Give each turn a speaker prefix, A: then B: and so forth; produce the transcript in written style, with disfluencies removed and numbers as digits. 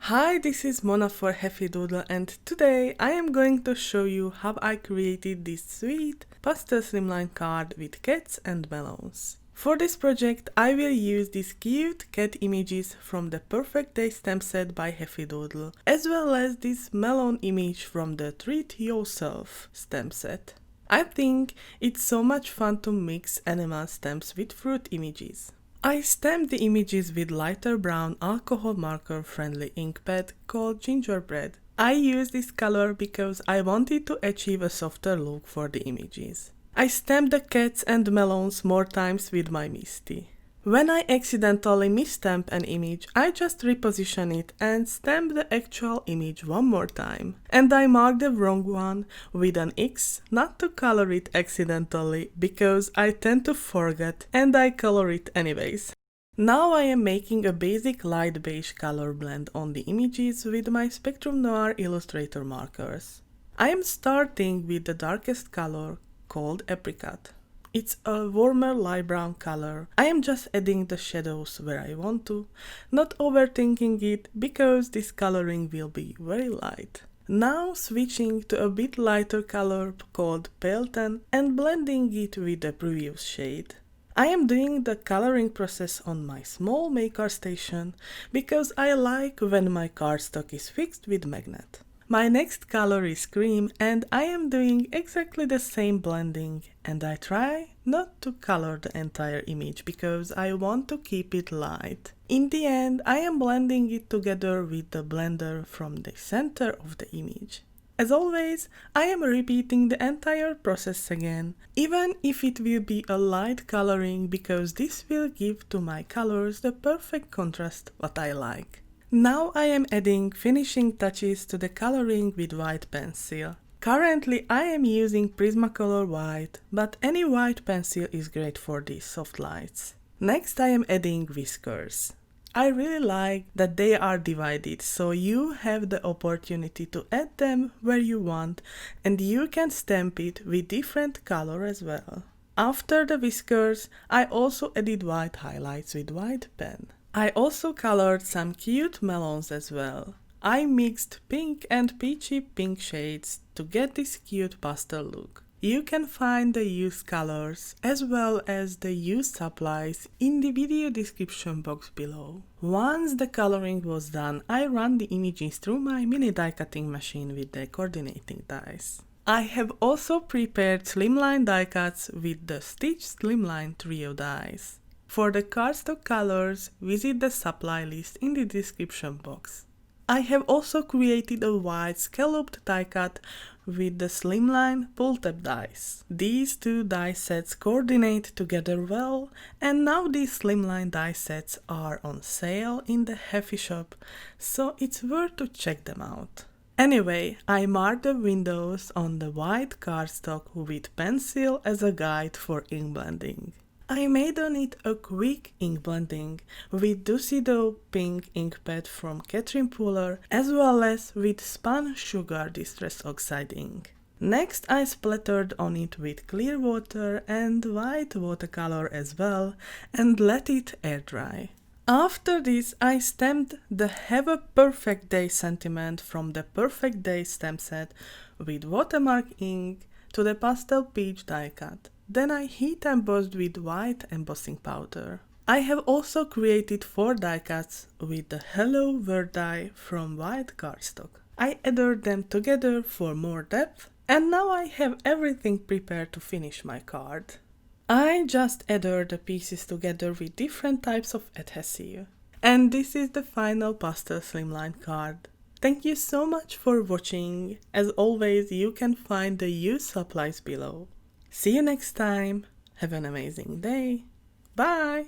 A: Hi, this is Mona for Heffy Doodle, and today I am going to show you how I created this sweet pastel slimline card with cats and melons. For this project I will use these cute cat images from the Purrfect Day Stamp set by Heffy Doodle, as well as this melon image from the Treat Yourself stamp set. I think it's so much fun to mix animal stamps with fruit images. I stamped the images with lighter brown alcohol marker friendly ink pad called Gingerbread. I used this color because I wanted to achieve a softer look for the images. I stamped the cats and melons more times with my Misty. When I accidentally misstamp an image, I just reposition it and stamp the actual image one more time. And I mark the wrong one with an X, not to color it accidentally, because I tend to forget and I color it anyways. Now I am making a basic light beige color blend on the images with my Spectrum Noir Illustrator markers. I am starting with the darkest color called apricot. It's a warmer light brown color. I am just adding the shadows where I want to, not overthinking it because this coloring will be very light. Now switching to a bit lighter color called pale tan and blending it with the previous shade. I am doing the coloring process on my small maker station because I like when my cardstock is fixed with magnet. My next color is cream and I am doing exactly the same blending, and I try not to color the entire image because I want to keep it light. In the end, I am blending it together with the blender from the center of the image. As always, I am repeating the entire process again, even if it will be a light coloring, because this will give to my colors the perfect contrast what I like. Now I am adding finishing touches to the coloring with white pencil. Currently I am using Prismacolor white, but any white pencil is great for these soft lights. Next I am adding whiskers. I really like that they are divided, so you have the opportunity to add them where you want, and you can stamp it with different color as well. After the whiskers, I also added white highlights with white pen. I also colored some cute melons as well. I mixed pink and peachy pink shades to get this cute pastel look. You can find the used colors as well as the used supplies in the video description box below. Once the coloring was done, I ran the images through my mini die cutting machine with the coordinating dies. I have also prepared Slimline die cuts with the Stitch Slimline Trio dies. For the cardstock colors, visit the supply list in the description box. I have also created a white scalloped die cut with the Slimline pull tab dies. These two die sets coordinate together well, and now these Slimline die sets are on sale in the Heffy shop, so it's worth to check them out. Anyway, I marked the windows on the white cardstock with pencil as a guide for ink blending. I made on it a quick ink blending with Ducido pink ink pad from Catherine Puller, as well as with Spun Sugar Distress Oxide ink. Next I splattered on it with clear water and white watercolor as well and let it air dry. After this I stamped the Have a Purrfect Day sentiment from the Purrfect Day stamp set with watermark ink to the pastel peach die cut. Then I heat embossed with white embossing powder. I have also created 4 die cuts with the Hello World die from white cardstock. I adhered them together for more depth, and now I have everything prepared to finish my card. I just adhered the pieces together with different types of adhesive. And this is the final pastel slimline card. Thank you so much for watching. As always, you can find the used supplies below. See you next time. Have an amazing day. Bye!